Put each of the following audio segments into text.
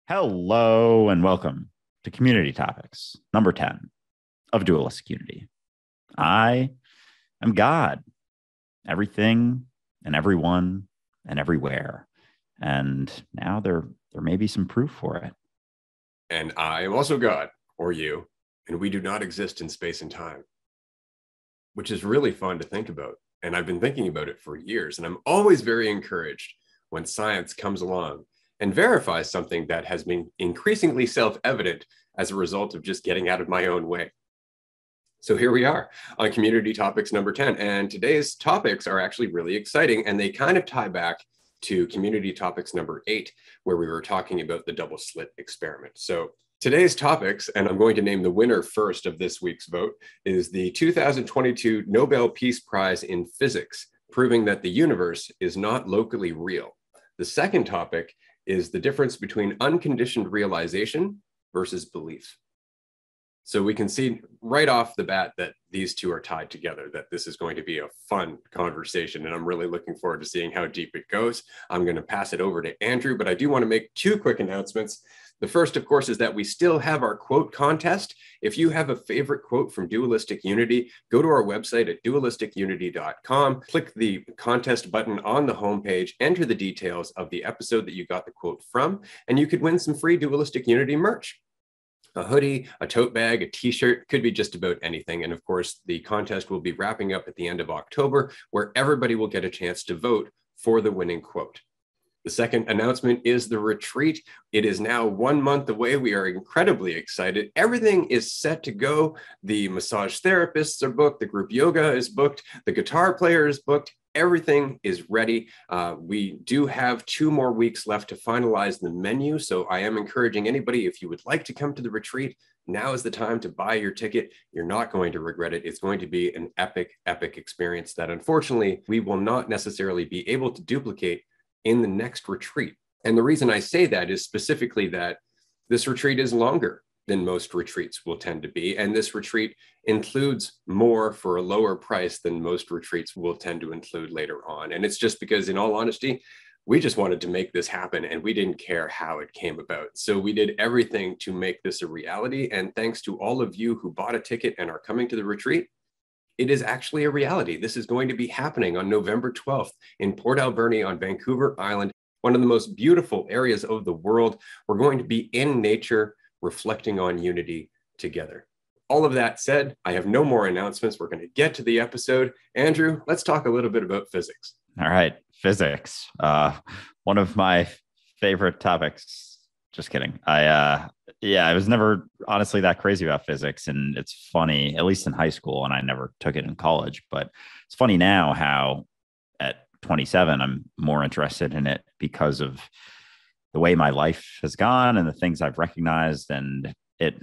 Hello and welcome to Community Topics, number 10 of Dualistic Unity. I am God, everything and everyone and everywhere. And now there may be some proof for it. And I am also God, or you, and we do not exist in space and time, which is really fun to think about. And I've been thinking about it for years, and I'm always very encouraged when science comes along and verifies something that has been increasingly self-evident as a result of just getting out of my own way. So here we are on Community Topics number 10. And today's topics are actually really exciting, and they kind of tie back to Community Topics number 8, where we were talking about the double slit experiment. So today's topics, and I'm going to name the winner first of this week's vote, is the 2022 Nobel Peace Prize in Physics, proving that the universe is not locally real. The second topic is the difference between unconditioned realization versus belief. So we can see right off the bat that these two are tied together, that this is going to be a fun conversation, and I'm really looking forward to seeing how deep it goes. I'm going to pass it over to Andrew, but I do want to make two quick announcements. The first, of course, is that we still have our quote contest. If you have a favorite quote from Dualistic Unity, go to our website at dualisticunity.com, click the contest button on the homepage, enter the details of the episode that you got the quote from, and you could win some free Dualistic Unity merch. A hoodie, a tote bag, a t-shirt, could be just about anything. And of course, the contest will be wrapping up at the end of October, where everybody will get a chance to vote for the winning quote. The second announcement is the retreat. It is now 1 month away. We are incredibly excited. Everything is set to go. The massage therapists are booked. The group yoga is booked. The guitar player is booked. Everything is ready. We do have 2 more weeks left to finalize the menu. So I am encouraging anybody, if you would like to come to the retreat, now is the time to buy your ticket. You're not going to regret it. It's going to be an epic, epic experience that unfortunately we will not necessarily be able to duplicate in the next retreat. And the reason I say that is specifically that this retreat is longer than most retreats will tend to be. And this retreat includes more for a lower price than most retreats will tend to include later on. And it's just because, in all honesty, we just wanted to make this happen and we didn't care how it came about. So we did everything to make this a reality. And thanks to all of you who bought a ticket and are coming to the retreat, it is actually a reality. This is going to be happening on November 12th in Port Alberni on Vancouver Island, one of the most beautiful areas of the world. We're going to be in nature, reflecting on unity together. All of that said, I have no more announcements. We're going to get to the episode. Andrew, let's talk a little bit about physics. All right, physics. One of my favorite topics. Just kidding. I was never honestly that crazy about physics. And it's funny, at least in high school, and I never took it in college, but it's funny now how at 27, I'm more interested in it because of the way my life has gone and the things I've recognized. And it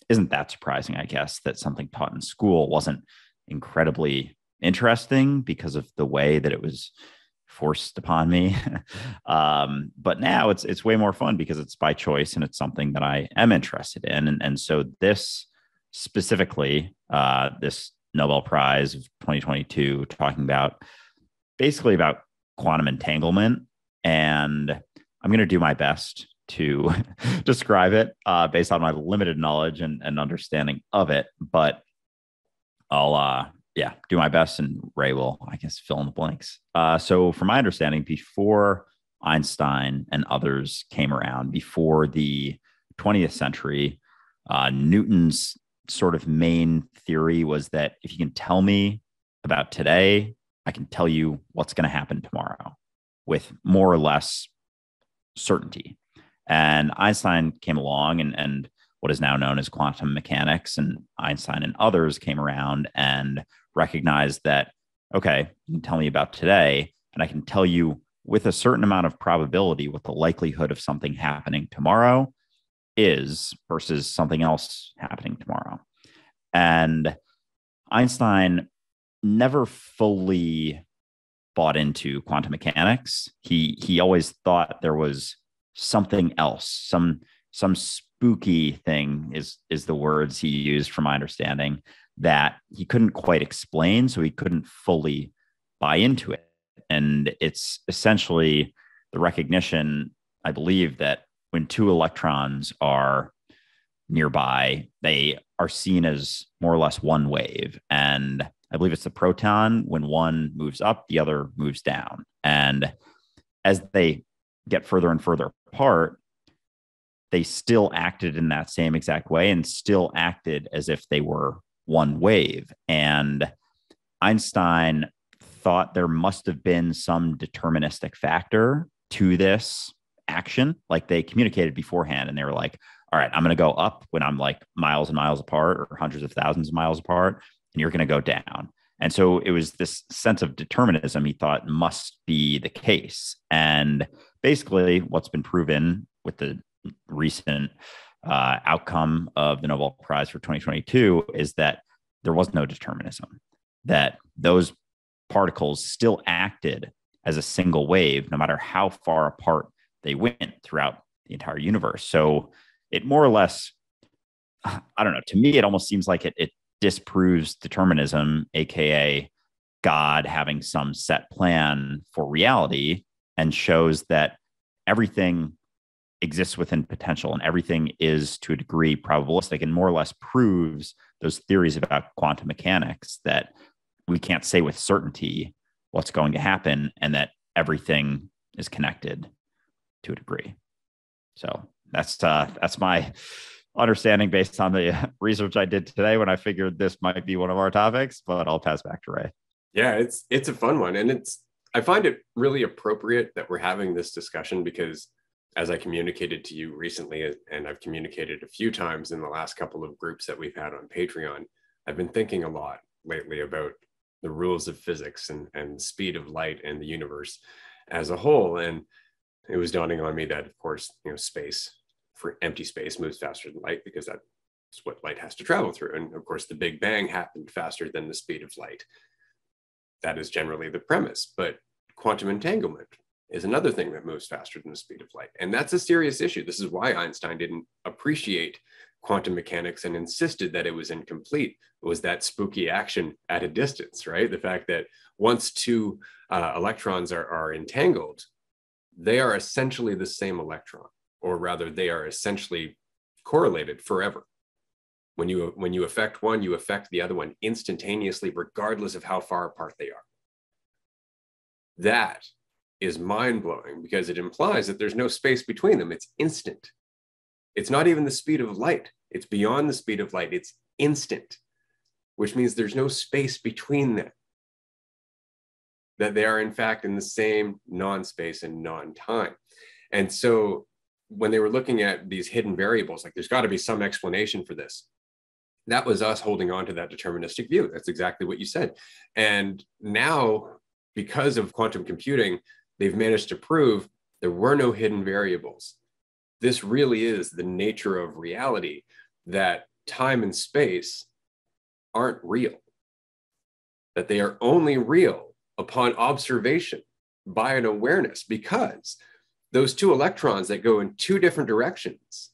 isn't that surprising, I guess, that something taught in school wasn't incredibly interesting because of the way that it was forced upon me. But now it's way more fun because it's by choice and it's something that I am interested in. And so this specifically, this Nobel Prize of 2022, talking about basically about quantum entanglement. And I'm going to do my best to describe it based on my limited knowledge and understanding of it. But I'll do my best, and Ray will, I guess, fill in the blanks. So from my understanding, before Einstein and others came around, before the 20th century, Newton's sort of main theory was that if you can tell me about today, I can tell you what's going to happen tomorrow with more or less certainty. And Einstein came along and what is now known as quantum mechanics, and Einstein and others came around and recognized that, okay, you can tell me about today, and I can tell you with a certain amount of probability what the likelihood of something happening tomorrow is versus something else happening tomorrow. And Einstein never fully bought into quantum mechanics. He always thought there was something else, some spooky thing is the words he used, from my understanding, that he couldn't quite explain, so he couldn't fully buy into it. And it's essentially the recognition, I believe, that when two electrons are nearby, they are seen as more or less one wave. And I believe it's the proton. When one moves up, the other moves down. And as they get further and further apart, they still acted in that same exact way and still acted as if they were one wave. And Einstein thought there must have been some deterministic factor to this action. Like they communicated beforehand and they were like, all right, I'm going to go up when I'm like miles and miles apart or hundreds of thousands of miles apart, and you're going to go down. And so it was this sense of determinism he thought must be the case. And basically what's been proven with the recent outcome of the Nobel Prize for 2022 is that there was no determinism, that those particles still acted as a single wave, no matter how far apart they went throughout the entire universe. So it more or less, I don't know, to me, it almost seems like it disproves determinism, AKA God having some set plan for reality, and shows that everything exists within potential and everything is to a degree probabilistic, and more or less proves those theories about quantum mechanics that we can't say with certainty what's going to happen and that everything is connected to a degree. So that's my understanding based on the research I did today when I figured this might be one of our topics, but I'll pass back to Ray. Yeah, it's a fun one. And I find it really appropriate that we're having this discussion because as I communicated to you recently, and I've communicated a few times in the last couple of groups that we've had on Patreon, I've been thinking a lot lately about the rules of physics and speed of light and the universe as a whole. And it was dawning on me that, of course, space, for empty space, moves faster than light because that's what light has to travel through. And of course, the Big Bang happened faster than the speed of light. That is generally the premise. But quantum entanglement is another thing that moves faster than the speed of light. And that's a serious issue. This is why Einstein didn't appreciate quantum mechanics and insisted that it was incomplete. It was that spooky action at a distance, right? The fact that once two electrons are entangled, they are essentially the same electron, or rather they are essentially correlated forever. When you affect one, you affect the other one instantaneously, regardless of how far apart they are. That is mind-blowing because it implies that there's no space between them. It's instant. It's not even the speed of light. It's beyond the speed of light. It's instant, which means there's no space between them. That they are in fact in the same non-space and non-time. And so when they were looking at these hidden variables, like there's got to be some explanation for this. That was us holding on to that deterministic view. That's exactly what you said. And now, because of quantum computing, they've managed to prove there were no hidden variables. This really is the nature of reality, that time and space aren't real, that they are only real upon observation by an awareness, because those two electrons that go in two different directions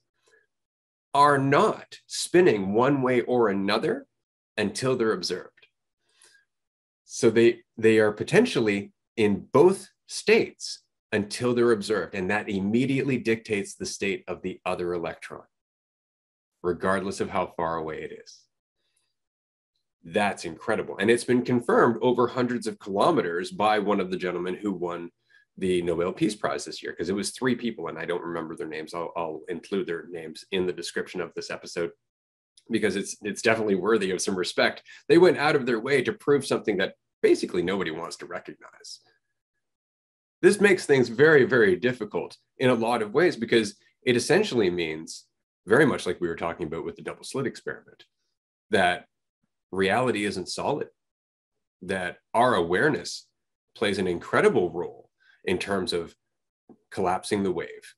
are not spinning one way or another until they're observed. So they are potentially in both states until they're observed, and that immediately dictates the state of the other electron, regardless of how far away it is. That's incredible. And it's been confirmed over hundreds of kilometers by one of the gentlemen who won the Nobel Peace Prize this year, because it was 3 people, and I don't remember their names. I'll include their names in the description of this episode, because it's definitely worthy of some respect. They went out of their way to prove something that basically nobody wants to recognize. This makes things very, very difficult in a lot of ways, because it essentially means, very much like we were talking about with the double slit experiment, that reality isn't solid, that our awareness plays an incredible role in terms of collapsing the wave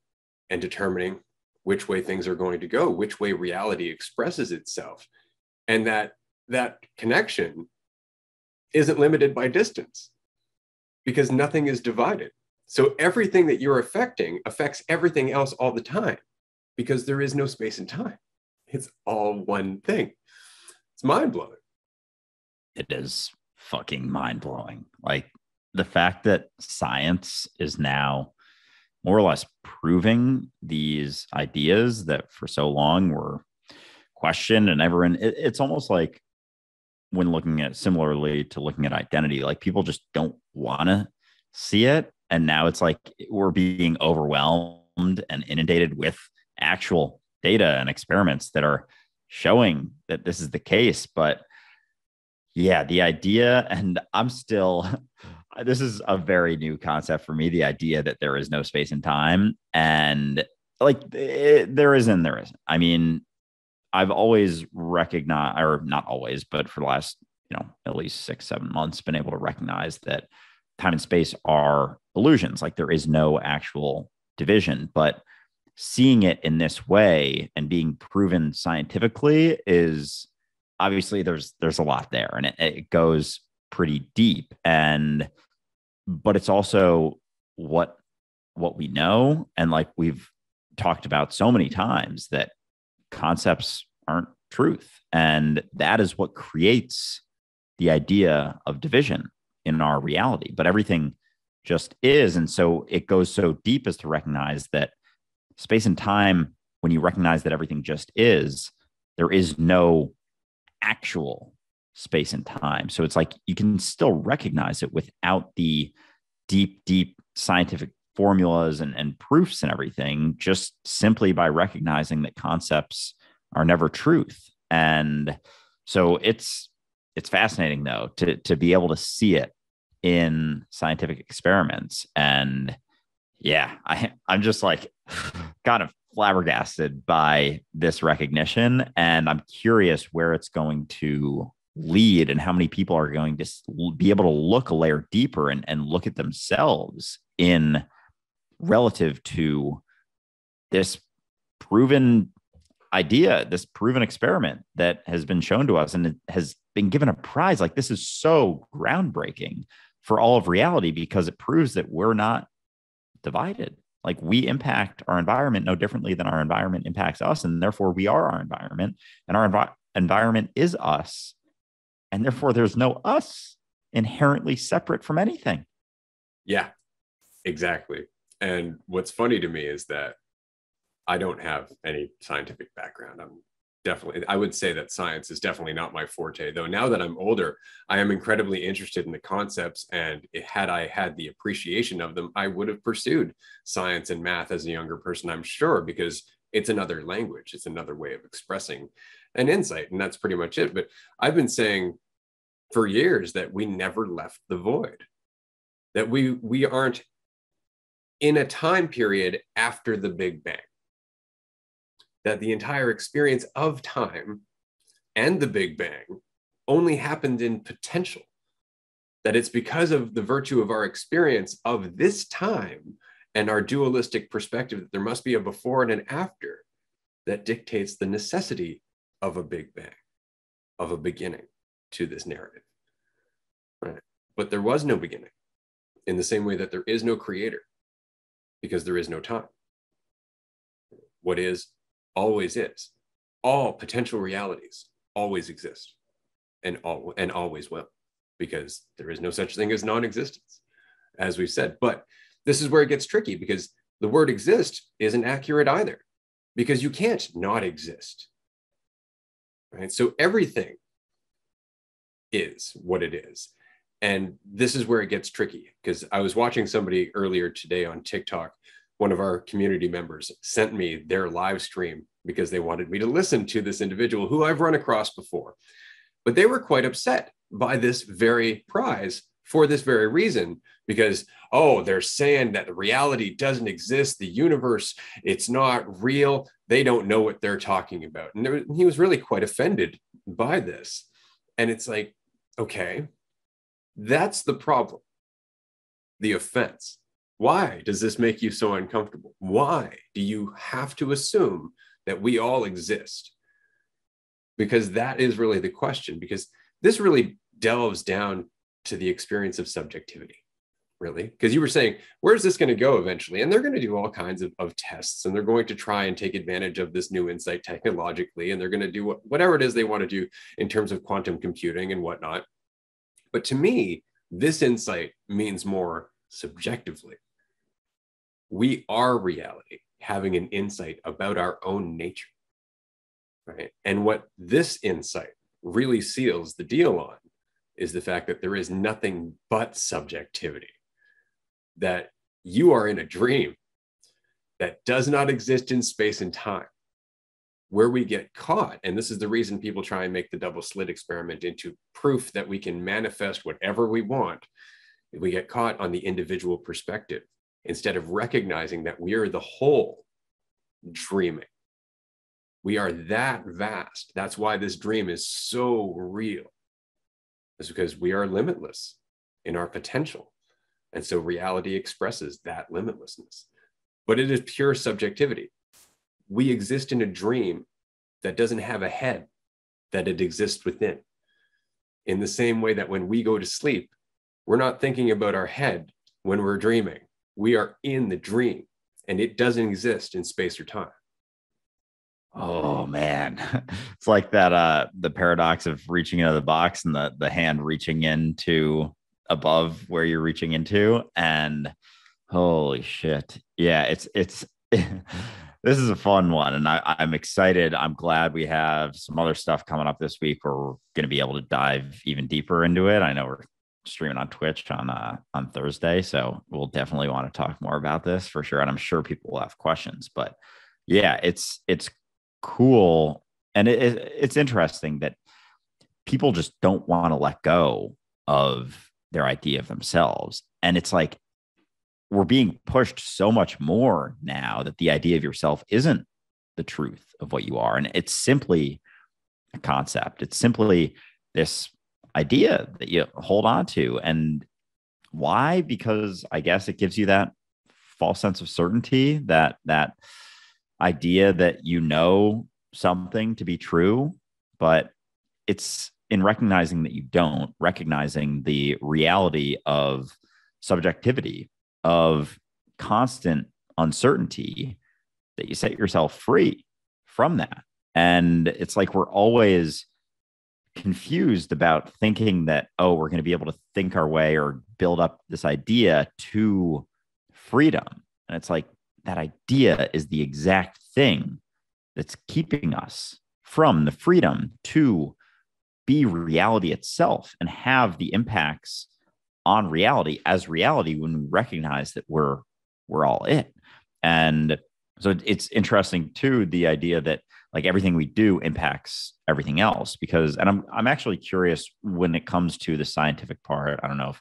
and determining which way things are going to go, which way reality expresses itself. And that connection isn't limited by distance, because nothing is divided. So everything that you're affecting affects everything else all the time, because there is no space and time. It's all one thing. It's mind-blowing. It is fucking mind-blowing. Like the fact that science is now more or less proving these ideas that for so long were questioned and everyone, it's almost like when looking at similarly to looking at identity, like people just don't want to see it. And now it's like we're being overwhelmed and inundated with actual data and experiments that are showing that this is the case. But yeah, the idea, and I'm still, this is a very new concept for me, the idea that there is no space and time. And like there is and there isn't. I mean, I've always recognized, or not always, but for the last, at least 6, 7 months, been able to recognize that time and space are illusions. Like there is no actual division, but seeing it in this way and being proven scientifically is obviously there's a lot there, and it goes pretty deep. But it's also what we know, and like we've talked about so many times, that concepts aren't truth, and that is what creates the idea of division in our reality. But everything just is, and so it goes so deep as to recognize that space and time, when you recognize that everything just is, there is no actual space and time. So it's like you can still recognize it without the deep scientific formulas and proofs and everything, just simply by recognizing that concepts are never truth. And so it's fascinating though to be able to see it in scientific experiments. And yeah, I'm just like kind of flabbergasted by this recognition, and I'm curious where it's going to lead and how many people are going to be able to look a layer deeper and look at themselves in relative to this proven idea, this proven experiment that has been shown to us and it has been given a prize. Like this is so groundbreaking for all of reality because it proves that we're not divided. Like we impact our environment no differently than our environment impacts us. And therefore we are our environment, and our environment is us. And therefore there's no us inherently separate from anything. Yeah, exactly. And what's funny to me is that I don't have any scientific background. I would say that science is definitely not my forte, though now that I'm older, I am incredibly interested in the concepts. And had I had the appreciation of them, I would have pursued science and math as a younger person, I'm sure, because it's another language. It's another way of expressing an insight. And that's pretty much it. But I've been saying for years that we never left the void, that we aren't in a time period after the Big Bang, that the entire experience of time and the Big Bang only happened in potential, that it's because of the virtue of our experience of this time and our dualistic perspective that there must be a before and an after that dictates the necessity of a Big Bang, of a beginning to this narrative. Right? But there was no beginning, in the same way that there is no creator, because there is no time. What is always is. All potential realities always exist and always will, because there is no such thing as non-existence, as we've said. But this is where it gets tricky, because the word exist isn't accurate either, because you can't not exist. Right? So everything is what it is. And this is where it gets tricky, because I was watching somebody earlier today on TikTok. One of our community members sent me their live stream because they wanted me to listen to this individual who I've run across before. But they were quite upset by this very prize for this very reason, because, oh, they're saying that the reality doesn't exist, the universe, it's not real, they don't know what they're talking about. And he was really quite offended by this. And it's like, okay, that's the problem, the offense. Why does this make you so uncomfortable? Why do you have to assume that we all exist? Because that is really the question, because this really delves down to the experience of subjectivity, really. Because you were saying, where's this going to go eventually? And they're going to do all kinds of tests, and they're going to try and take advantage of this new insight technologically, and they're going to do whatever it is they want to do in terms of quantum computing and whatnot. But to me, this insight means more subjectively. We are reality, having an insight about our own nature, right? And what this insight really seals the deal on is the fact that there is nothing but subjectivity, that you are in a dream that does not exist in space and time. Where we get caught, and this is the reason people try and make the double slit experiment into proof that we can manifest whatever we want, we get caught on the individual perspective instead of recognizing that we are the whole dreaming. We are that vast. That's why this dream is so real. It's because we are limitless in our potential. And so reality expresses that limitlessness. But it is pure subjectivity. We exist in a dream that doesn't have a head, that it exists within. In the same way that when we go to sleep, we're not thinking about our head when we're dreaming. We are in the dream, and it doesn't exist in space or time. Oh man. It's like that the paradox of reaching into the box and the hand reaching into above where you're reaching into. And holy shit. Yeah, it's this is a fun one. And I'm excited. I'm glad we have some other stuff coming up this week where we're gonna be able to dive even deeper into it. I know we're streaming on Twitch on Thursday. So we'll definitely want to talk more about this for sure. And I'm sure people will have questions. But yeah, it's cool. And it's interesting that people just don't want to let go of their idea of themselves. And it's like we're being pushed so much more now that the idea of yourself isn't the truth of what you are. And it's simply a concept. It's simply this idea that you hold on to. And why? Because I guess it gives you that false sense of certainty, that idea that you know something to be true, but it's in recognizing that you don't, recognizing the reality of subjectivity, of constant uncertainty, that you set yourself free from that. And it's like we're always confused about thinking that, oh, we're going to be able to think our way or build up this idea to freedom. And it's like that idea is the exact thing that's keeping us from the freedom to be reality itself and have the impacts on reality as reality when we recognize that we're all it. And so it's interesting too, the idea that like everything we do impacts everything else, because, and I'm actually curious when it comes to the scientific part. I don't know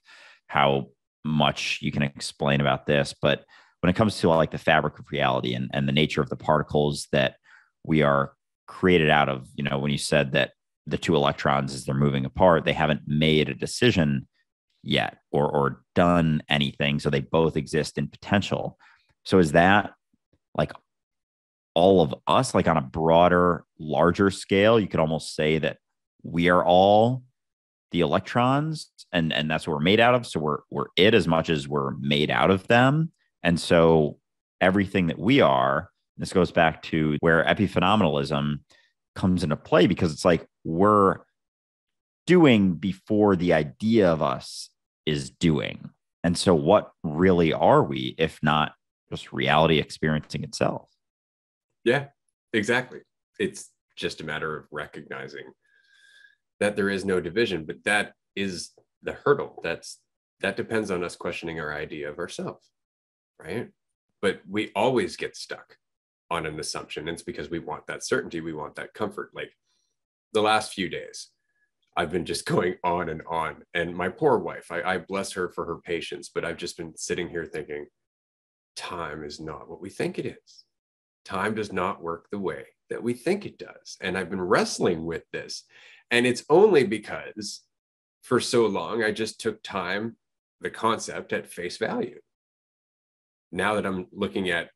how much you can explain about this, but when it comes to like the fabric of reality and the nature of the particles that we are created out of, you know, when you said that the two electrons, as they're moving apart, they haven't made a decision yet or done anything. So they both exist in potential. So is that like all of us, like on a broader, larger scale? You could almost say that we are all the electrons, and that's what we're made out of. So we're it as much as we're made out of them. And so everything that we are, this goes back to where epiphenomenalism comes into play, because it's like we're doing before the idea of us is doing. And so what really are we, if not just reality experiencing itself? Yeah, exactly. It's just a matter of recognizing that there is no division, but that is the hurdle. That depends on us questioning our idea of ourselves, right? But we always get stuck on an assumption. And it's because we want that certainty. We want that comfort. Like the last few days, I've been just going on. And my poor wife, I bless her for her patience, but I've just been sitting here thinking, time is not what we think it is. Time does not work the way that we think it does. And I've been wrestling with this. And it's only because for so long, I just took time, the concept, at face value. Now that I'm looking at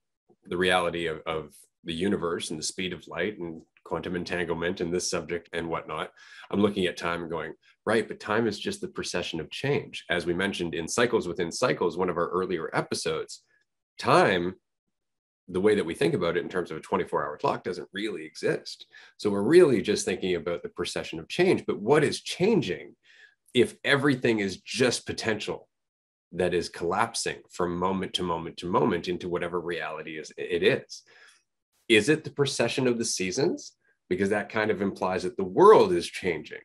the reality of the universe and the speed of light and quantum entanglement and this subject and whatnot, I'm looking at time and going, right, but time is just the procession of change. As we mentioned in Cycles Within Cycles, one of our earlier episodes, time, the way that we think about it in terms of a 24-hour clock, doesn't really exist. So we're really just thinking about the procession of change. But what is changing if everything is just potential that is collapsing from moment to moment to moment into whatever reality it is. Is it the precession of the seasons? Because that kind of implies that the world is changing.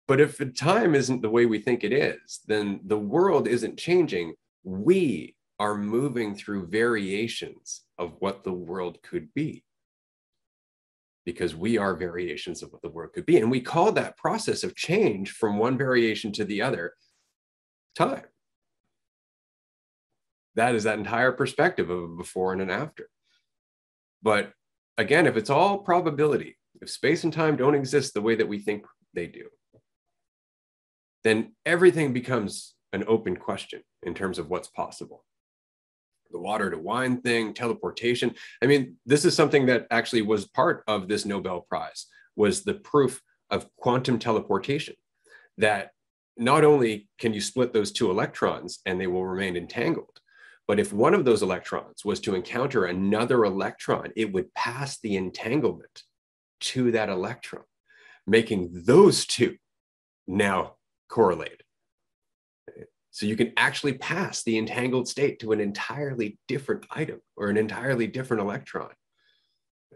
But if the time isn't the way we think it is, then the world isn't changing. We are moving through variations of what the world could be, because we are variations of what the world could be. And we call that process of change from one variation to the other time. That is that entire perspective of a before and an after. But again, if it's all probability, if space and time don't exist the way that we think they do, then everything becomes an open question in terms of what's possible. The water to wine thing, teleportation. I mean, this is something that actually was part of this Nobel Prize, was the proof of quantum teleportation, that not only can you split those two electrons and they will remain entangled, but if one of those electrons was to encounter another electron, it would pass the entanglement to that electron, making those two now correlate. So you can actually pass the entangled state to an entirely different item or an entirely different electron,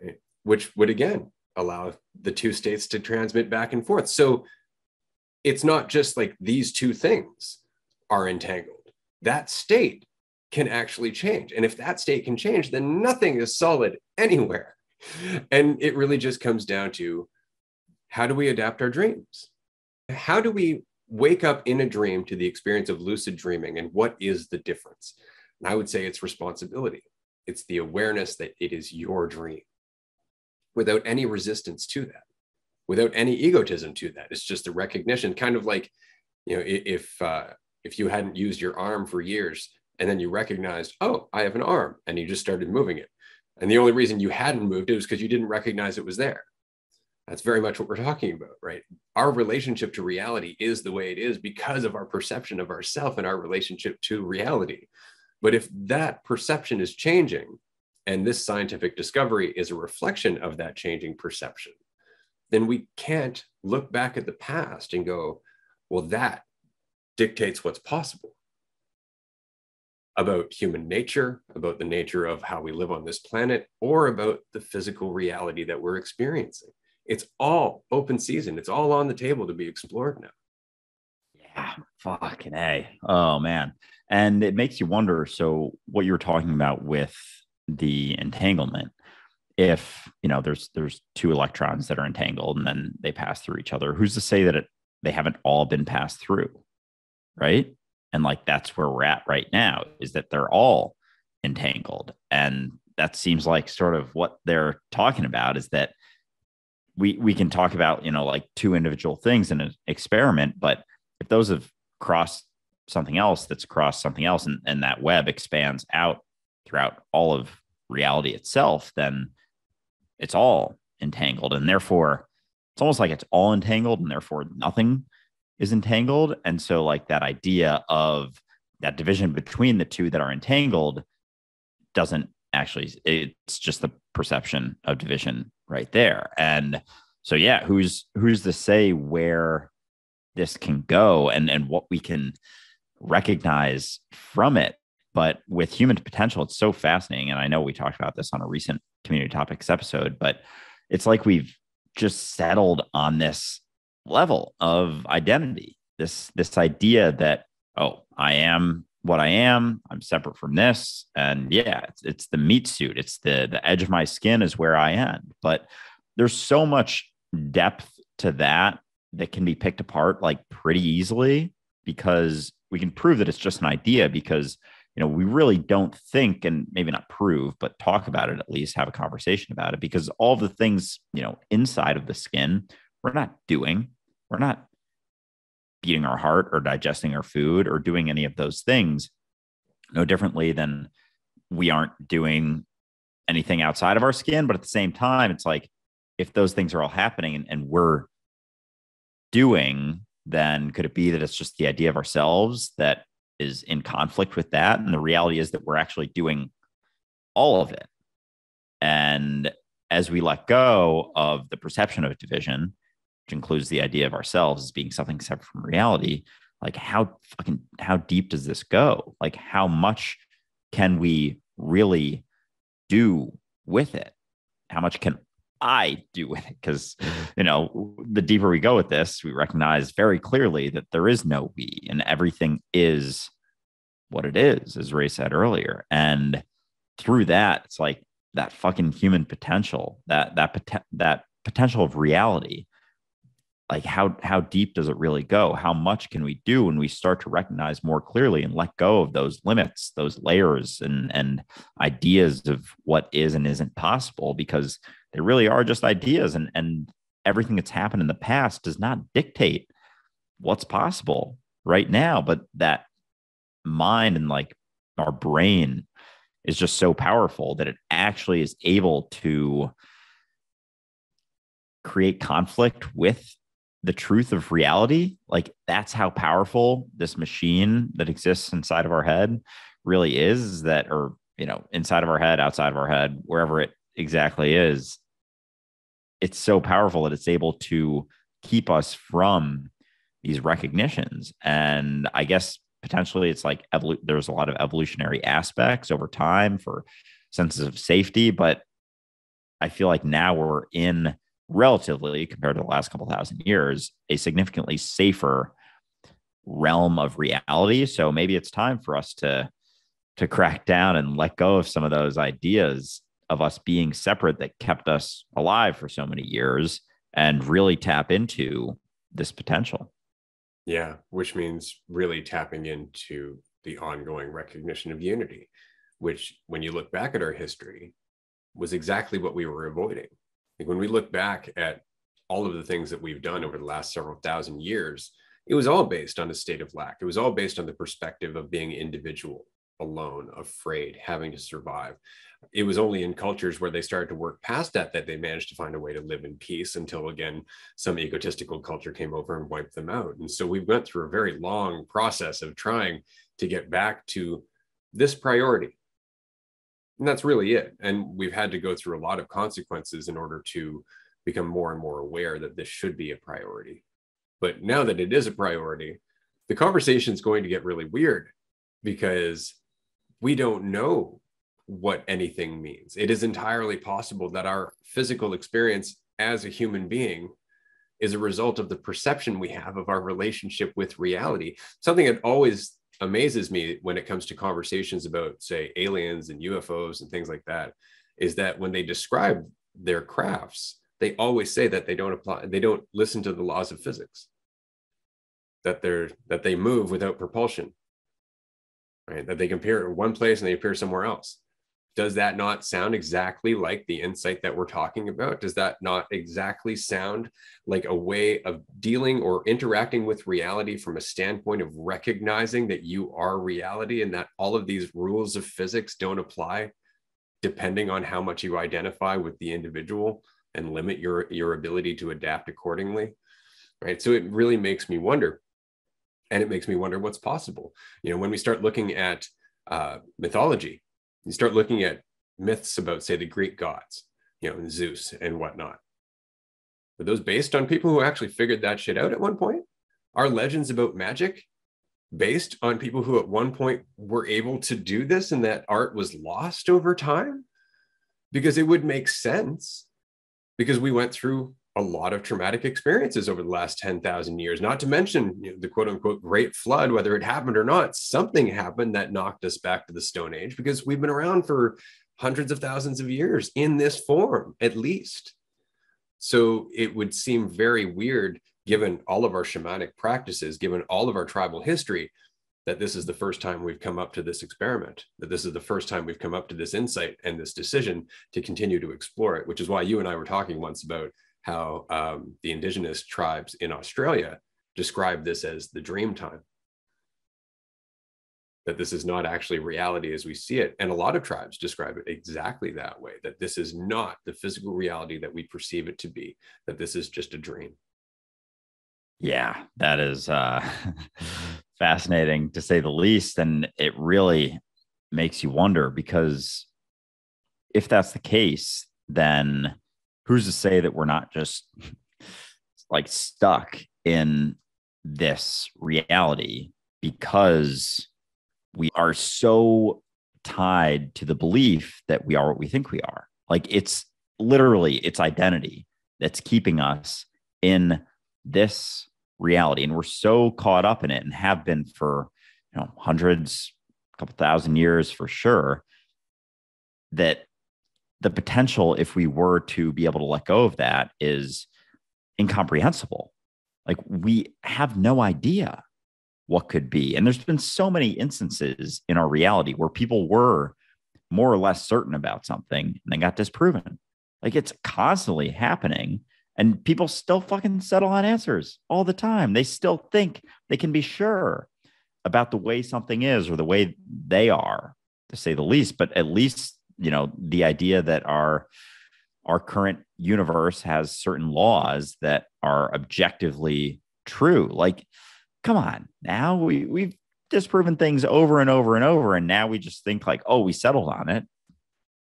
right? Which would again allow the two states to transmit back and forth. So it's not just like these two things are entangled. That state can actually change. And if that state can change, then nothing is solid anywhere. And it really just comes down to, how do we adapt our dreams? How do we wake up in a dream to the experience of lucid dreaming, and what is the difference? And I would say it's responsibility. It's the awareness that it is your dream, without any resistance to that, without any egotism to that. It's just a recognition, kind of like, you know, if you hadn't used your arm for years and then you recognized, oh, I have an arm, and you just started moving it, and the only reason you hadn't moved it was because you didn't recognize it was there. That's very much what we're talking about, right? Our relationship to reality is the way it is because of our perception of ourself and our relationship to reality. But if that perception is changing, and this scientific discovery is a reflection of that changing perception, then we can't look back at the past and go, well, that dictates what's possible about human nature, about the nature of how we live on this planet, or about the physical reality that we're experiencing. It's all open season. It's all on the table to be explored now. Yeah, fucking A. Oh, man. And it makes you wonder. So what you were talking about with the entanglement, if, you know, there's two electrons that are entangled and then they pass through each other, who's to say that they haven't all been passed through, right? And like, that's where we're at right now, is that they're all entangled. And that seems like sort of what they're talking about, is that we can talk about, you know, like two individual things in an experiment, but if those have crossed something else that's crossed something else, and that web expands out throughout all of reality itself, then it's all entangled. And therefore, it's almost like it's all entangled, and therefore nothing is entangled. And so like that idea of that division between the two that are entangled doesn't actually, it's just the perception of division right there. And so, yeah, who's to say where this can go and what we can recognize from it? But with human potential, it's so fascinating. And I know we talked about this on a recent Community Topics episode, but it's like we've just settled on this level of identity, this idea that, oh, I am what I am. I'm separate from this. And yeah, it's the meat suit. It's the edge of my skin is where I am. But there's so much depth to that can be picked apart like pretty easily, because we can prove that it's just an idea, because, you know, we really don't think, and maybe not prove, but talk about it, at least have a conversation about it, because all the things, you know, inside of the skin, we're not doing. We're not beating our heart or digesting our food or doing any of those things, no differently than we aren't doing anything outside of our skin. But at the same time, it's like, if those things are all happening and we're doing, then could it be that it's just the idea of ourselves that is in conflict with that? And the reality is that we're actually doing all of it. And as we let go of the perception of division, which includes the idea of ourselves as being something separate from reality, like how deep does this go? Like how much can we really do with it? How much can I do with it? Because, the deeper we go with this, we recognize very clearly that there is no we, and everything is what it is, as Ray said earlier. And through that, it's like that fucking human potential, that potential of reality. Like how deep does it really go? How much can we do when we start to recognize more clearly and let go of those limits, those layers and ideas of what is and isn't possible? Because they really are just ideas, and everything that's happened in the past does not dictate what's possible right now. But that mind and like our brain is just so powerful that it actually is able to create conflict with the truth of reality. Like that's how powerful this machine that exists inside of our head really is, that, or, inside of our head, outside of our head, wherever it exactly is. It's so powerful that it's able to keep us from these recognitions. And I guess potentially it's like there's a lot of evolutionary aspects over time for senses of safety, but I feel like now we're in, relatively compared to the last couple thousand years, a significantly safer realm of reality. So maybe it's time for us to crack down and let go of some of those ideas of us being separate that kept us alive for so many years, and really tap into this potential. Yeah, which means really tapping into the ongoing recognition of unity, which, when you look back at our history, was exactly what we were avoiding. Like when we look back at all of the things that we've done over the last several thousand years, it was all based on a state of lack. It was all based on the perspective of being individual, alone, afraid, having to survive. It was only in cultures where they started to work past that they managed to find a way to live in peace, until again some egotistical culture came over and wiped them out. And so we went through a very long process of trying to get back to this priority. And that's really it. And we've had to go through a lot of consequences in order to become more and more aware that this should be a priority. But now that it is a priority, the conversation is going to get really weird, because we don't know what anything means. It is entirely possible that our physical experience as a human being is a result of the perception we have of our relationship with reality. Something that always amazes me when it comes to conversations about, say, aliens and UFOs and things like that, is that when they describe their crafts, they always say that they don't listen to the laws of physics, that they move without propulsion, right? That they appear in one place and they appear somewhere else. Does that not sound exactly like the insight that we're talking about? Does that not exactly sound like a way of dealing or interacting with reality from a standpoint of recognizing that you are reality, and that all of these rules of physics don't apply depending on how much you identify with the individual and limit your ability to adapt accordingly, right? So it really makes me wonder, and it makes me wonder what's possible. When we start looking at mythology, you start looking at myths about, say, the Greek gods, Zeus and whatnot. Were those based on people who actually figured that shit out at one point? Are legends about magic based on people who at one point were able to do this, and that art was lost over time? Because it would make sense, because we went through a lot of traumatic experiences over the last 10,000 years, not to mention the quote unquote Great Flood. Whether it happened or not, something happened that knocked us back to the Stone Age, because we've been around for hundreds of thousands of years in this form, at least. So it would seem very weird, given all of our shamanic practices, given all of our tribal history, that this is the first time we've come up to this experiment, that this is the first time we've come up to this insight and this decision to continue to explore it, which is why you and I were talking once about how the indigenous tribes in Australia describe this as the dream time, that this is not actually reality as we see it. And a lot of tribes describe it exactly that way, that this is not the physical reality that we perceive it to be, that this is just a dream. Yeah, that is fascinating to say the least. And it really makes you wonder, because if that's the case, then who's to say that we're not just like stuck in this reality because we are so tied to the belief that we are what we think we are. Like it's literally its identity that's keeping us in this reality. And we're so caught up in it and have been for, hundreds, a couple thousand years for sure, that the potential, if we were to be able to let go of that, is incomprehensible. Like we have no idea what could be. And there's been so many instances in our reality where people were more or less certain about something and then got disproven. Like it's constantly happening. And people still fucking settle on answers all the time. They still think they can be sure about the way something is or the way they are, to say the least. But at least, the idea that our current universe has certain laws that are objectively true. Like, come on, now we've disproven things over and over and over, and now we just think like, oh, we settled on it.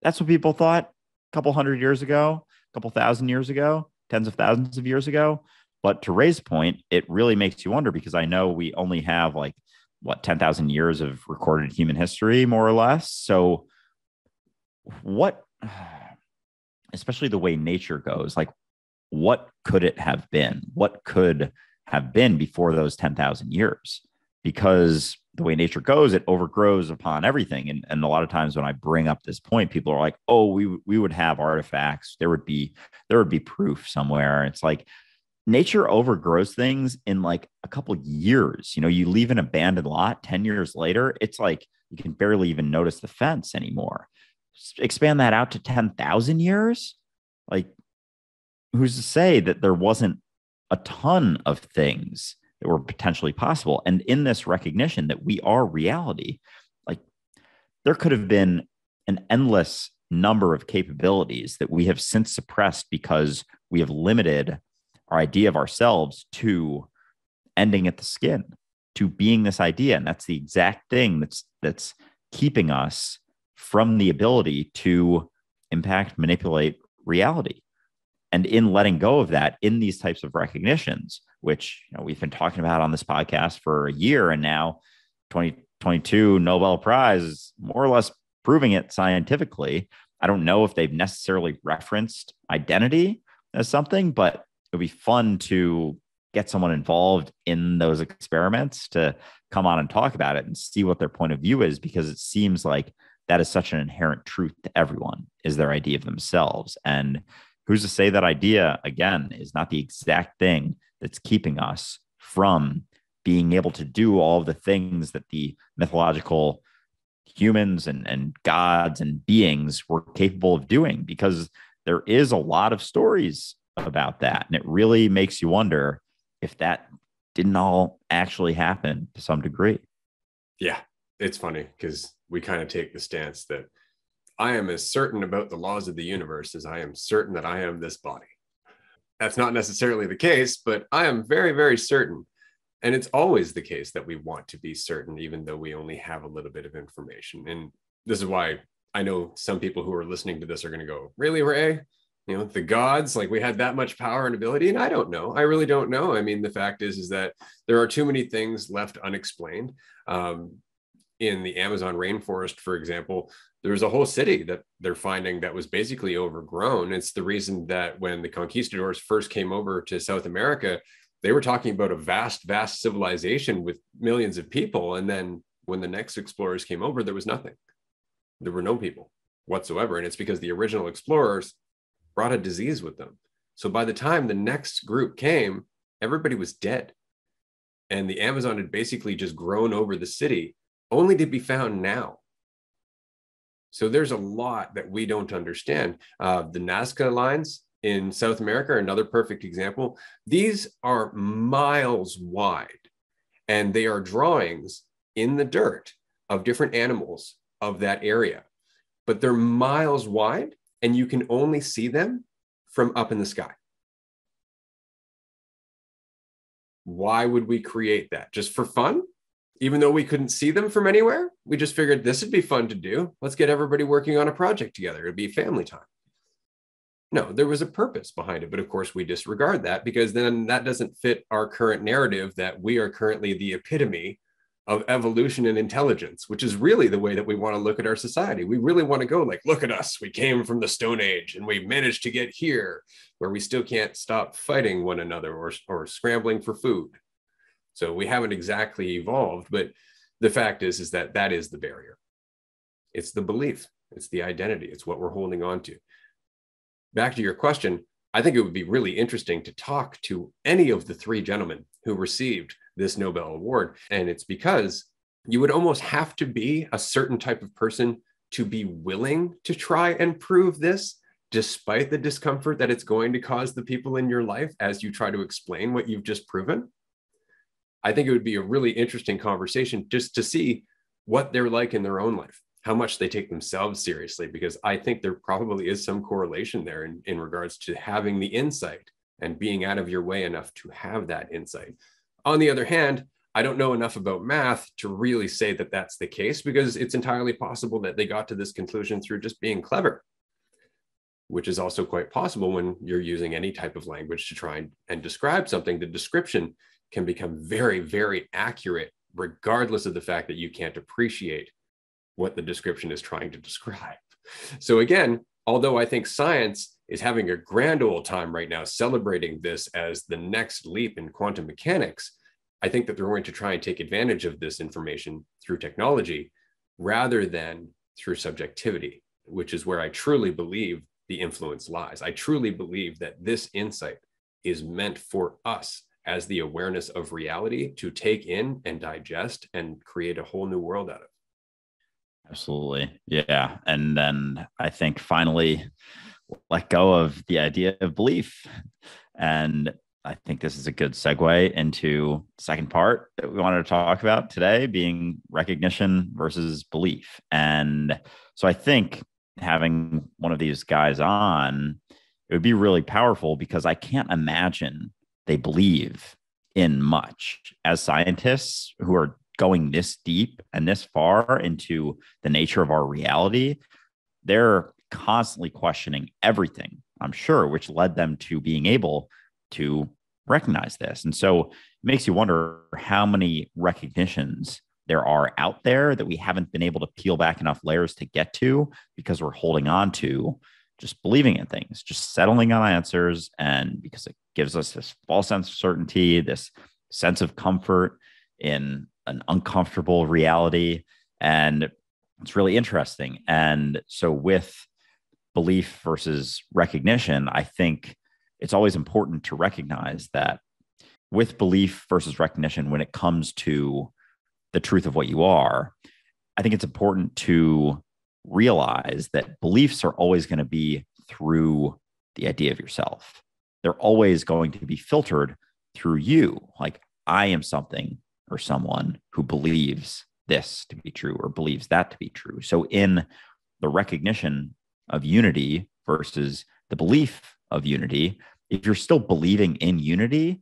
That's what people thought a couple hundred years ago, a couple thousand years ago, tens of thousands of years ago. But to Ray's point, it really makes you wonder, because I know we only have 10,000 years of recorded human history, more or less. So what, especially the way nature goes, like what could it have been? What could have been before those 10,000 years? Because the way nature goes, it overgrows upon everything. And a lot of times when I bring up this point, people are like, oh, we would have artifacts. There would be proof somewhere. It's like nature overgrows things in like a couple years. You leave an abandoned lot 10 years later, it's like you can barely even notice the fence anymore. Expand that out to 10,000 years. Like, who's to say that there wasn't a ton of things that were potentially possible? And in this recognition that we are reality, like there could have been an endless number of capabilities that we have since suppressed because we have limited our idea of ourselves to ending at the skin, to being this idea. And that's the exact thing that's keeping us from the ability to impact, manipulate reality. And in letting go of that, in these types of recognitions, which we've been talking about on this podcast for a year, and now 2022 Nobel Prize is more or less proving it scientifically. I don't know if they've necessarily referenced identity as something, but it would be fun to get someone involved in those experiments to come on and talk about it and see what their point of view is, because it seems like that is such an inherent truth to everyone, is their idea of themselves. And who's to say that idea, again, is not the exact thing that's keeping us from being able to do all of the things that the mythological humans and gods and beings were capable of doing? Because there is a lot of stories about that. And it really makes you wonder if that didn't all actually happen to some degree. Yeah, it's funny because we kind of take the stance that I am as certain about the laws of the universe as I am certain that I am this body. That's not necessarily the case, but I am very, very certain. And it's always the case that we want to be certain, even though we only have a little bit of information. And this is why I know some people who are listening to this are going to go, really, Ray? The gods, like we had that much power and ability? And I don't know. I really don't know. I mean, the fact is that there are too many things left unexplained. In the Amazon rainforest, for example, there's a whole city that they're finding that was basically overgrown. It's the reason that when the conquistadors first came over to South America, they were talking about a vast, vast civilization with millions of people. And then when the next explorers came over, there was nothing. There were no people whatsoever. And it's because the original explorers brought a disease with them. So by the time the next group came, everybody was dead. And the Amazon had basically just grown over the city, only to be found now. So there's a lot that we don't understand. The Nazca lines in South America are another perfect example. These are miles wide, and they are drawings in the dirt of different animals of that area. But they're miles wide, and you can only see them from up in the sky. Why would we create that? Just for fun? Even though we couldn't see them from anywhere, we just figured this would be fun to do. Let's get everybody working on a project together. It'd be family time. No, there was a purpose behind it. But of course, we disregard that because then that doesn't fit our current narrative that we are currently the epitome of evolution and intelligence, which is really the way that we want to look at our society. We really want to go like, look at us. We came from the Stone Age and we managed to get here where we still can't stop fighting one another or scrambling for food. So we haven't exactly evolved, but the fact is that that is the barrier. It's the belief. It's the identity. It's what we're holding on to. Back to your question, I think it would be really interesting to talk to any of the three gentlemen who received this Nobel Award. And it's because you would almost have to be a certain type of person to be willing to try and prove this, despite the discomfort that it's going to cause the people in your life as you try to explain what you've just proven. I think it would be a really interesting conversation just to see what they're like in their own life, how much they take themselves seriously, because I think there probably is some correlation there in regards to having the insight and being out of your way enough to have that insight. On the other hand, I don't know enough about math to really say that that's the case, because it's entirely possible that they got to this conclusion through just being clever, which is also quite possible when you're using any type of language to try and describe something. The description can become very, very accurate, regardless of the fact that you can't appreciate what the description is trying to describe. So again, although I think science is having a grand old time right now celebrating this as the next leap in quantum mechanics, I think that they're going to try and take advantage of this information through technology rather than through subjectivity, which is where I truly believe the influence lies. I truly believe that this insight is meant for us as the awareness of reality to take in and digest and create a whole new world out of. Absolutely. Yeah. And then I think finally let go of the idea of belief. And I think this is a good segue into the second part that we wanted to talk about today, being recognition versus belief. And so I think having one of these guys on, it would be really powerful because I can't imagine they believe in much. As scientists who are going this deep and this far into the nature of our reality, they're constantly questioning everything, I'm sure, which led them to being able to recognize this. And so it makes you wonder how many recognitions there are out there that we haven't been able to peel back enough layers to get to because we're holding on to just believing in things, just settling on answers. And because it gives us this false sense of certainty, this sense of comfort in an uncomfortable reality. And it's really interesting. And so with belief versus recognition, I think it's always important to recognize that with belief versus recognition, when it comes to the truth of what you are, I think it's important to realize that beliefs are always going to be through the idea of yourself. They're always going to be filtered through you. Like, I am something or someone who believes this to be true or believes that to be true. So in the recognition of unity versus the belief of unity, if you're still believing in unity,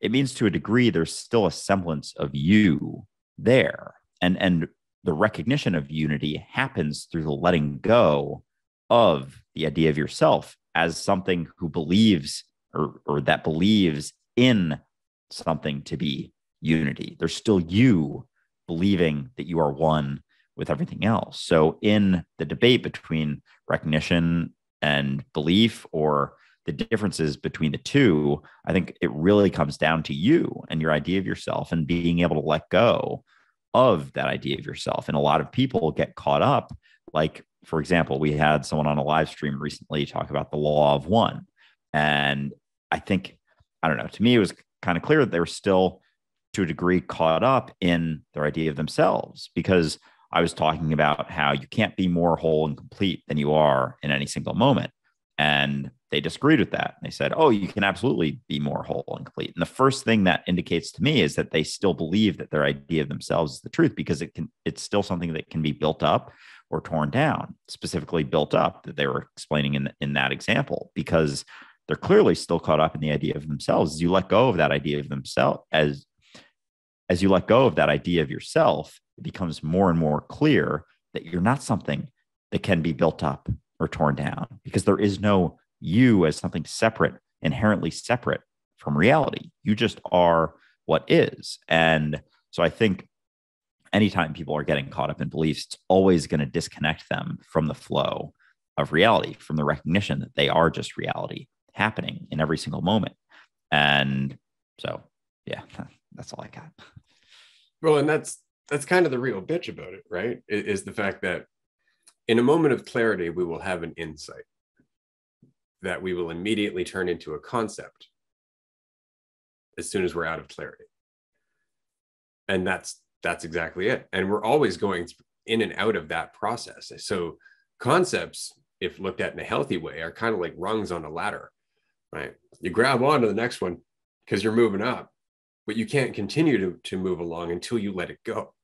it means to a degree there's still a semblance of you there. And the recognition of unity happens through the letting go of the idea of yourself as something who believes or that believes in something to be unity. There's still you believing that you are one with everything else. So in the debate between recognition and belief, or the differences between the two, I think it really comes down to you and your idea of yourself and being able to let go of that idea of yourself. And a lot of people get caught up. Like, for example, we had someone on a live stream recently talk about the law of one. And I think, I don't know, to me, it was kind of clear that they were still to a degree caught up in their idea of themselves, because I was talking about how you can't be more whole and complete than you are in any single moment. And they disagreed with that. They said, oh, you can absolutely be more whole and complete. And the first thing that indicates to me is that they still believe that their idea of themselves is the truth, because it's still something that can be built up or torn down, specifically built up that they were explaining in that example, because they're clearly still caught up in the idea of themselves. As you let go of that idea of themselves, as you let go of that idea of yourself, it becomes more and more clear that you're not something that can be built up or torn down, because there is no you as something separate, inherently separate from reality. You just are what is. And so I think anytime people are getting caught up in beliefs, it's always going to disconnect them from the flow of reality, from the recognition that they are just reality happening in every single moment. And so, yeah, that's all I got. Well, and that's kind of the real bitch about it, right? Is the fact that in a moment of clarity, we will have an insight that we will immediately turn into a concept as soon as we're out of clarity. And that's exactly it. And we're always going in and out of that process. So concepts, if looked at in a healthy way, are kind of like rungs on a ladder, right? You grab onto the next one because you're moving up, but you can't continue to move along until you let it go,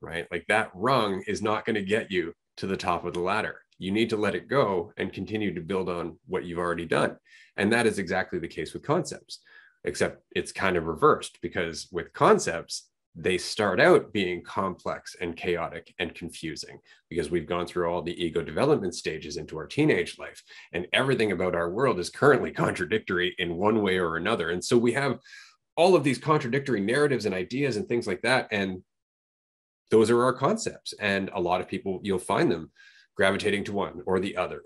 right? Like that rung is not going to get you to the top of the ladder. You need to let it go and continue to build on what you've already done. And that is exactly the case with concepts, except it's kind of reversed, because with concepts, they start out being complex and chaotic and confusing, because we've gone through all the ego development stages into our teenage life, and everything about our world is currently contradictory in one way or another. And so we have all of these contradictory narratives and ideas and things like that. And those are our concepts. And a lot of people, you'll find them gravitating to one or the other,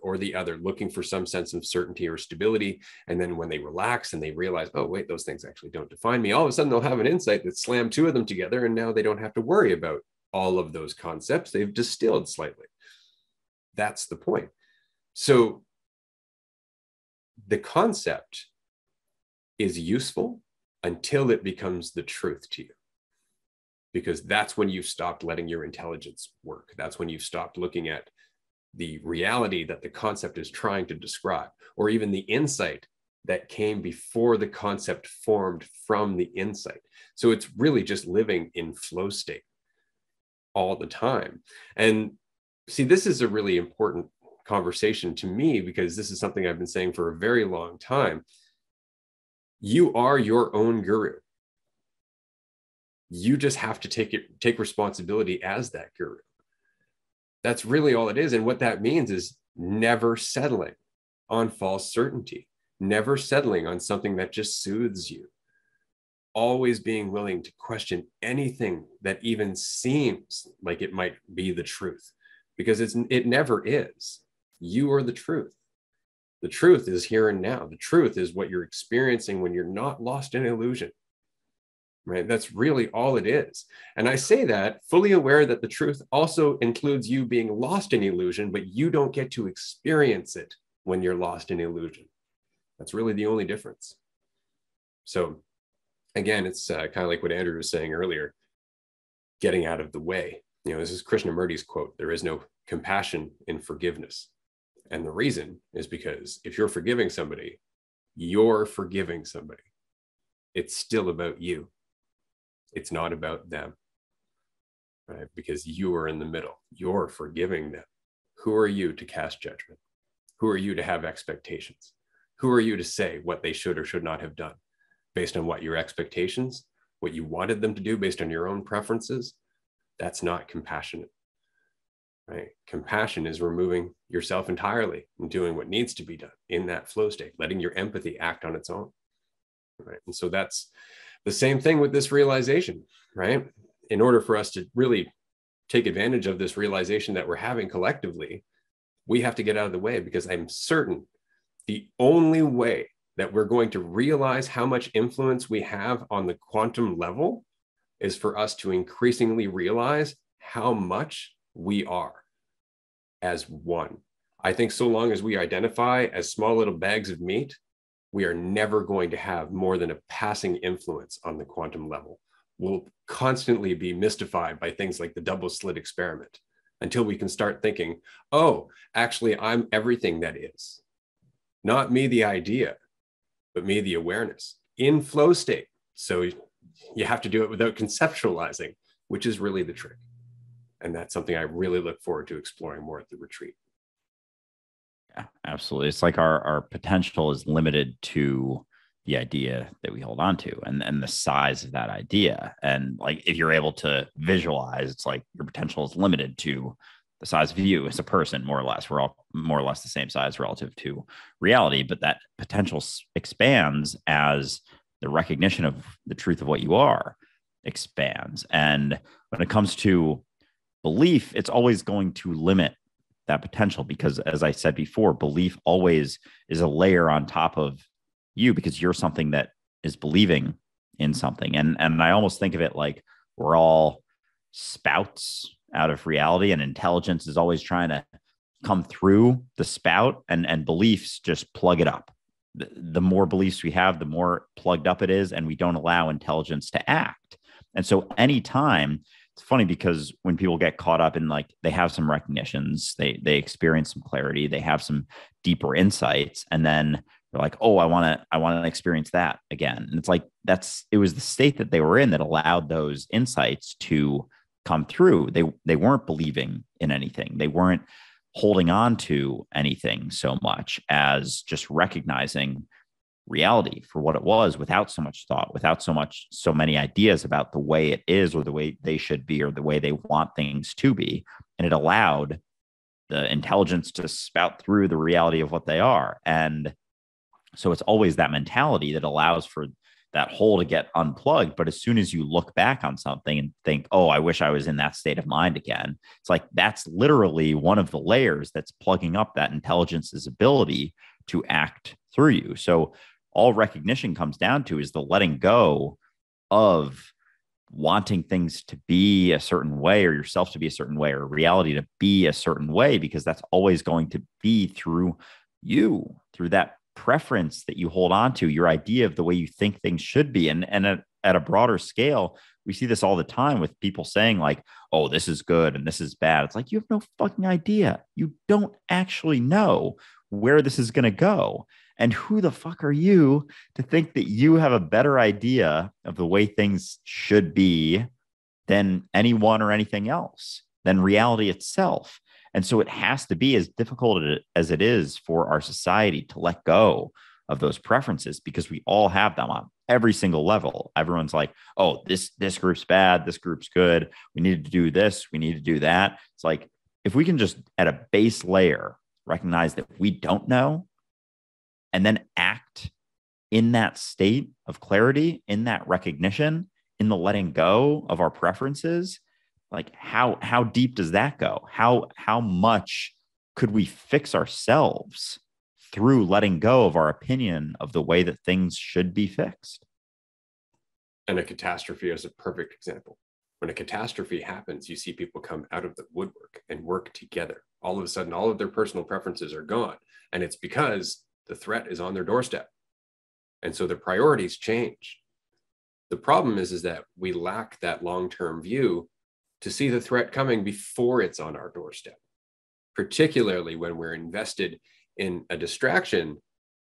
looking for some sense of certainty or stability. And then when they relax and they realize, oh, wait, those things actually don't define me, all of a sudden they'll have an insight that slammed two of them together. And now they don't have to worry about all of those concepts. They've distilled slightly. That's the point. So the concept is useful until it becomes the truth to you, because that's when you've stopped letting your intelligence work. That's when you've stopped looking at the reality that the concept is trying to describe, or even the insight that came before the concept formed from the insight. So it's really just living in flow state all the time. And see, this is a really important conversation to me, because this is something I've been saying for a very long time. You are your own guru. You just have to take responsibility as that guru. That's really all it is. And what that means is never settling on false certainty, never settling on something that just soothes you, always being willing to question anything that even seems like it might be the truth, because it never is. You are the truth. The truth is here and now. The truth is what you're experiencing when you're not lost in illusion. Right? That's really all it is. And I say that fully aware that the truth also includes you being lost in illusion, but you don't get to experience it when you're lost in illusion. That's really the only difference. So again, it's kind of like what Andrew was saying earlier, getting out of the way. You know, this is Krishnamurti's quote: there is no compassion in forgiveness. And the reason is because if you're forgiving somebody, you're forgiving somebody. It's still about you. It's not about them, right? Because you are in the middle. You're forgiving them. Who are you to cast judgment? Who are you to have expectations? Who are you to say what they should or should not have done based on what your expectations, what you wanted them to do based on your own preferences? That's not compassionate, right? Compassion is removing yourself entirely and doing what needs to be done in that flow state, letting your empathy act on its own, right? And so that's the same thing with this realization, right? In order for us to really take advantage of this realization that we're having collectively, we have to get out of the way, because I'm certain the only way that we're going to realize how much influence we have on the quantum level is for us to increasingly realize how much we are as one. I think so long as we identify as small little bags of meat, we are never going to have more than a passing influence on the quantum level. We'll constantly be mystified by things like the double slit experiment until we can start thinking, oh, actually, I'm everything that is. Not me, the idea, but me, the awareness in flow state. So you have to do it without conceptualizing, which is really the trick. And that's something I really look forward to exploring more at the retreat. Yeah, absolutely. It's like our potential is limited to the idea that we hold on to, and the size of that idea. And like, if you're able to visualize, it's like your potential is limited to the size of you as a person, more or less. We're all more or less the same size relative to reality, but that potential expands as the recognition of the truth of what you are expands. And when it comes to belief, it's always going to limit that potential because, as I said before, belief always is a layer on top of you because you're something that is believing in something. And I almost think of it like we're all spouts out of reality, and intelligence is always trying to come through the spout, and beliefs just plug it up. The more beliefs we have, the more plugged up it is, and we don't allow intelligence to act. And so anytime, it's funny because when people get caught up in like they have some recognitions, they experience some clarity, they have some deeper insights, and then they're like, oh, I want to experience that again. And it's like it was the state that they were in that allowed those insights to come through. They weren't believing in anything. They weren't holding on to anything so much as just recognizing reality for what it was without so much thought, without so many ideas about the way it is or the way they should be or the way they want things to be. And it allowed the intelligence to spout through the reality of what they are. And so it's always that mentality that allows for that hole to get unplugged. But as soon as you look back on something and think, oh, I wish I was in that state of mind again, it's like that's literally one of the layers that's plugging up that intelligence's ability to act through you. So all recognition comes down to is the letting go of wanting things to be a certain way or yourself to be a certain way or reality to be a certain way, because that's always going to be through you, through that preference that you hold on to, your idea of the way you think things should be. And at a broader scale, we see this all the time with people saying like, oh, this is good and this is bad. It's like, you have no fucking idea. You don't actually know where this is going to go. And who the fuck are you to think that you have a better idea of the way things should be than anyone or anything else, than reality itself? And so it has to be, as difficult as it is for our society to let go of those preferences, because we all have them on every single level. Everyone's like, oh, this group's bad, this group's good. We need to do this, we need to do that. It's like, if we can just at a base layer recognize that we don't know and then act in that state of clarity, in that recognition, in the letting go of our preferences, like how deep does that go? How much could we fix ourselves through letting go of our opinion of the way that things should be fixed? And a catastrophe is a perfect example. When a catastrophe happens, you see people come out of the woodwork and work together. All of a sudden, all of their personal preferences are gone. And it's because the threat is on their doorstep. And so the priorities change. The problem is that we lack that long-term view to see the threat coming before it's on our doorstep, particularly when we're invested in a distraction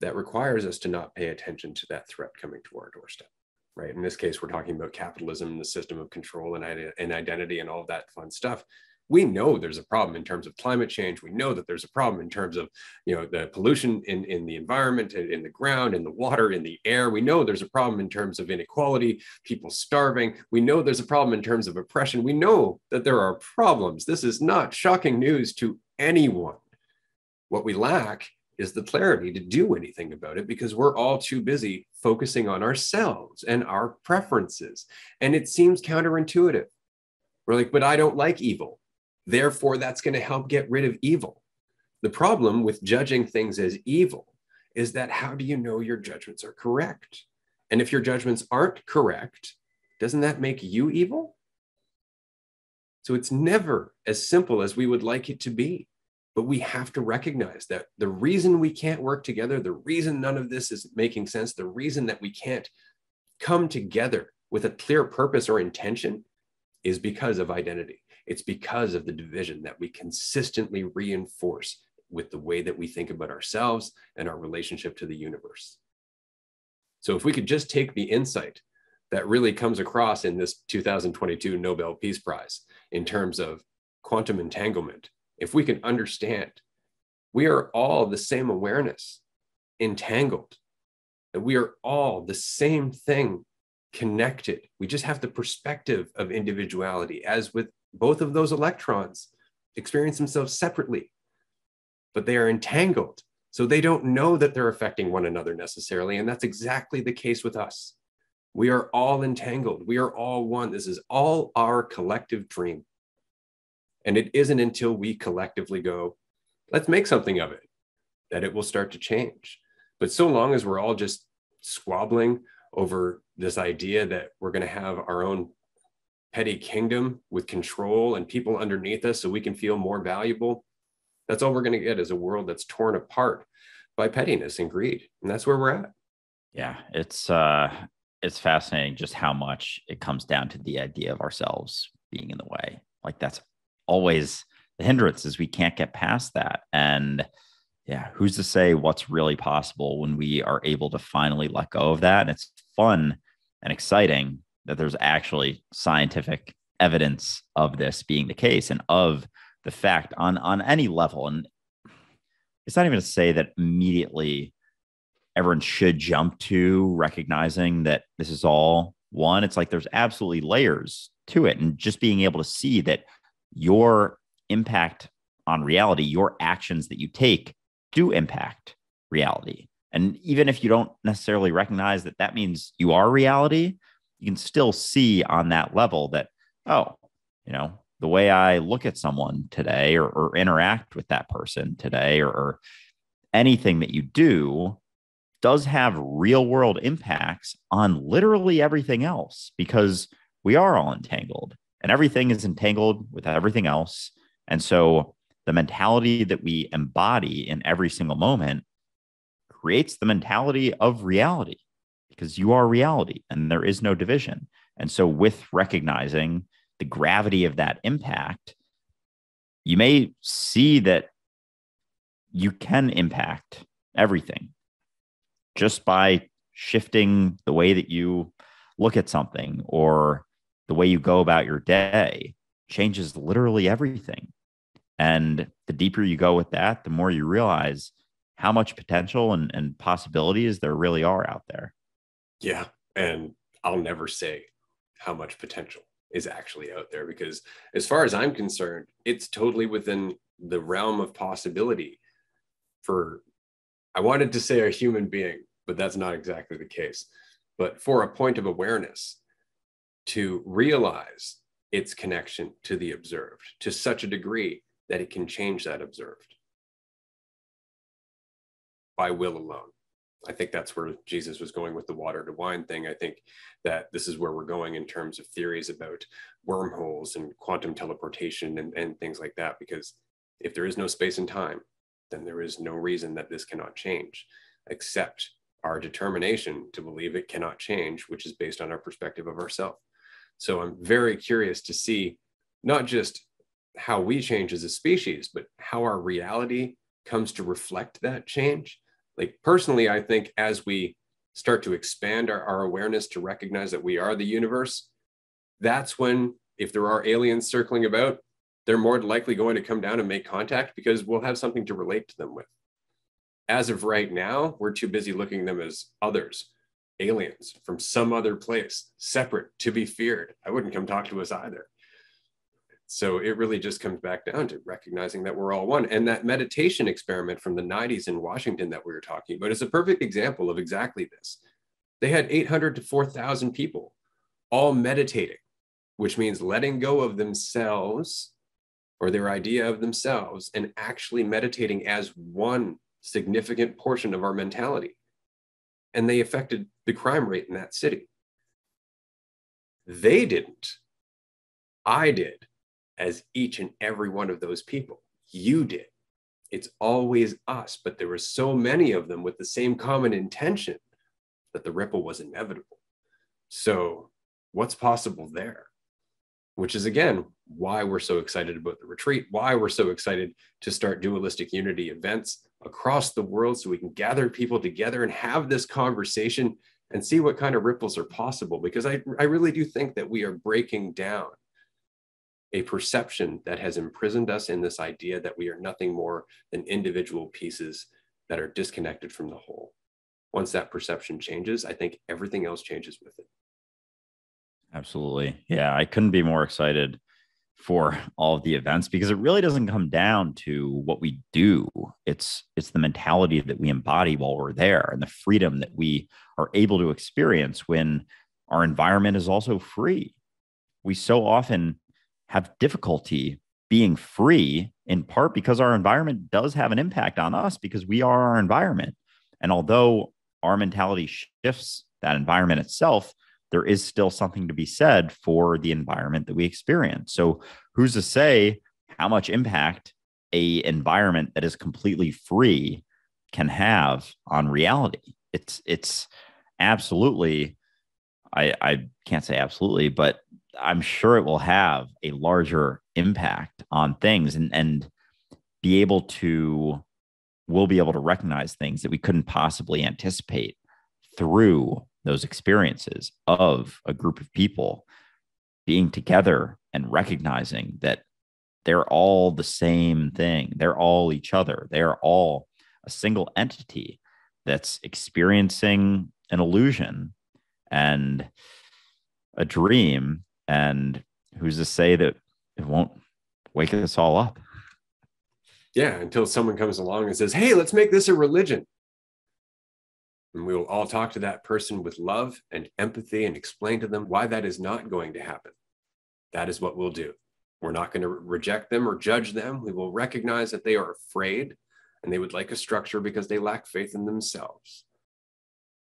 that requires us to not pay attention to that threat coming to our doorstep, right? In this case, we're talking about capitalism, the system of control and identity and all of that fun stuff. We know there's a problem in terms of climate change. We know that there's a problem in terms of, the pollution in the environment, in the ground, in the water, in the air. We know there's a problem in terms of inequality, people starving. We know there's a problem in terms of oppression. We know that there are problems. This is not shocking news to anyone. What we lack is the clarity to do anything about it because we're all too busy focusing on ourselves and our preferences. And it seems counterintuitive. We're like, but I don't like evil. Therefore, that's going to help get rid of evil. The problem with judging things as evil is that how do you know your judgments are correct? And if your judgments aren't correct, doesn't that make you evil? So it's never as simple as we would like it to be. But we have to recognize that the reason we can't work together, the reason none of this is making sense, the reason that we can't come together with a clear purpose or intention is because of identity. It's because of the division that we consistently reinforce with the way that we think about ourselves and our relationship to the universe. So if we could just take the insight that really comes across in this 2022 Nobel Peace Prize in terms of quantum entanglement, if we can understand we are all the same awareness, entangled, that we are all the same thing, connected. We just have the perspective of individuality, as with both of those electrons. experience themselves separately, but they are entangled. So they don't know that they're affecting one another necessarily. And that's exactly the case with us. We are all entangled. We are all one. This is all our collective dream. And it isn't until we collectively go, let's make something of it, that it will start to change. But so long as we're all just squabbling over this idea that we're going to have our own petty kingdom with control and people underneath us so we can feel more valuable, that's all we're going to get is a world that's torn apart by pettiness and greed. And that's where we're at. Yeah, it's fascinating just how much it comes down to the idea of ourselves being in the way. Like that's always the hindrance, is we can't get past that. And yeah, who's to say what's really possible when we are able to finally let go of that? And it's fun and exciting that there's actually scientific evidence of this being the case, and of the fact on any level. And it's not even to say that immediately everyone should jump to recognizing that this is all one. It's like there's absolutely layers to it. And just being able to see that your impact on reality, your actions that you take, do impact reality. And even if you don't necessarily recognize that that means you are reality, you can still see on that level that, oh, the way I look at someone today, or interact with that person today, or anything that you do does have real world impacts on literally everything else, because we are all entangled and everything is entangled with everything else. And so the mentality that we embody in every single moment creates the mentality of reality, because you are reality and there is no division. And so with recognizing the gravity of that impact, you may see that you can impact everything just by shifting the way that you look at something, or the way you go about your day changes literally everything. And the deeper you go with that, the more you realize how much potential and possibilities there really are out there. Yeah. And I'll never say how much potential is actually out there, because as far as I'm concerned, it's totally within the realm of possibility for, I wanted to say a human being, but that's not exactly the case, but for a point of awareness to realize its connection to the observed to such a degree that it can change that observed by will alone. I think that's where Jesus was going with the water to wine thing. I think that this is where we're going in terms of theories about wormholes and quantum teleportation and things like that, because if there is no space and time, then there is no reason that this cannot change, except our determination to believe it cannot change, which is based on our perspective of ourselves. So I'm very curious to see not just how we change as a species, but how our reality comes to reflect that change. Like personally, I think as we start to expand our awareness to recognize that we are the universe, that's when, if there are aliens circling about, they're more likely going to come down and make contact, because we'll have something to relate to them with. As of right now, we're too busy looking at them as others, aliens from some other place, separate, to be feared. I wouldn't come talk to us either. So it really just comes back down to recognizing that we're all one. And that meditation experiment from the 90s in Washington that we were talking about is a perfect example of exactly this. They had 800 to 4,000 people all meditating, which means letting go of themselves or their idea of themselves and actually meditating as one significant portion of our mentality. And they affected the crime rate in that city. They didn't. I did, as each and every one of those people. You did. It's always us, but there were so many of them with the same common intention that the ripple was inevitable. So what's possible there? Which is, again, why we're so excited about the retreat, why we're so excited to start Dualistic Unity events across the world, so we can gather people together and have this conversation and see what kind of ripples are possible. Because I really do think that we are breaking down a perception that has imprisoned us in this idea that we are nothing more than individual pieces that are disconnected from the whole. Once that perception changes, I think everything else changes with it. Absolutely. Yeah, I couldn't be more excited for all of the events, because it really doesn't come down to what we do. It's the mentality that we embody while we're there, and the freedom that we are able to experience when our environment is also free. We so often have difficulty being free, in part because our environment does have an impact on us, because we are our environment. And although our mentality shifts that environment itself, there is still something to be said for the environment that we experience. So who's to say how much impact a environment that is completely free can have on reality? It's absolutely, I can't say absolutely, but I'm sure it will have a larger impact on things, and be able to, we'll be able to recognize things that we couldn't possibly anticipate through those experiences of a group of people being together and recognizing that they're all the same thing. They're all each other. They're all a single entity that's experiencing an illusion and a dream. And who's to say that it won't wake us all up? Yeah, until someone comes along and says, hey, let's make this a religion. And we will all talk to that person with love and empathy and explain to them why that is not going to happen. That is what we'll do. We're not going to reject them or judge them. We will recognize that they are afraid and they would like a structure because they lack faith in themselves.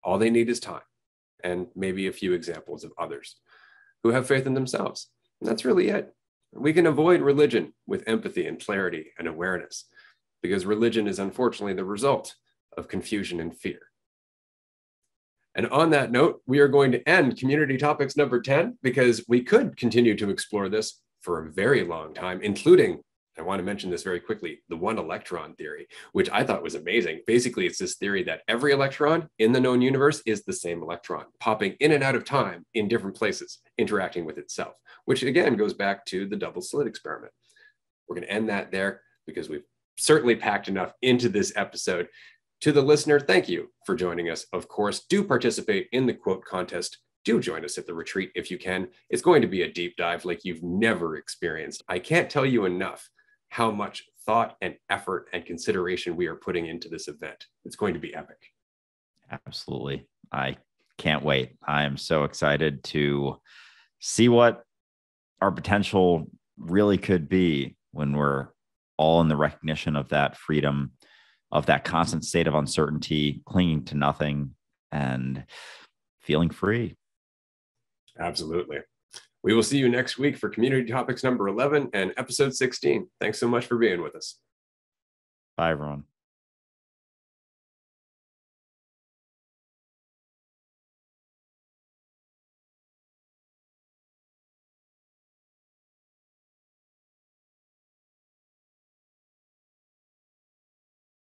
All they need is time, and maybe a few examples of others who have faith in themselves. And that's really it. We can avoid religion with empathy and clarity and awareness, because religion is unfortunately the result of confusion and fear. And on that note, we are going to end community topics number 10, because we could continue to explore this for a very long time, including, I want to mention this very quickly, the one electron theory, which I thought was amazing. Basically, it's this theory that every electron in the known universe is the same electron, popping in and out of time in different places, interacting with itself, which again goes back to the double slit experiment. We're going to end that there, because we've certainly packed enough into this episode. To the listener, thank you for joining us. Of course, do participate in the quote contest. Do join us at the retreat if you can. It's going to be a deep dive like you've never experienced. I can't tell you enough how much thought and effort and consideration we are putting into this event. It's going to be epic. Absolutely. I can't wait. I am so excited to see what our potential really could be when we're all in the recognition of that freedom, of that constant state of uncertainty, clinging to nothing, and feeling free. Absolutely. We will see you next week for community topics number 11 and episode 16. Thanks so much for being with us. Bye, everyone.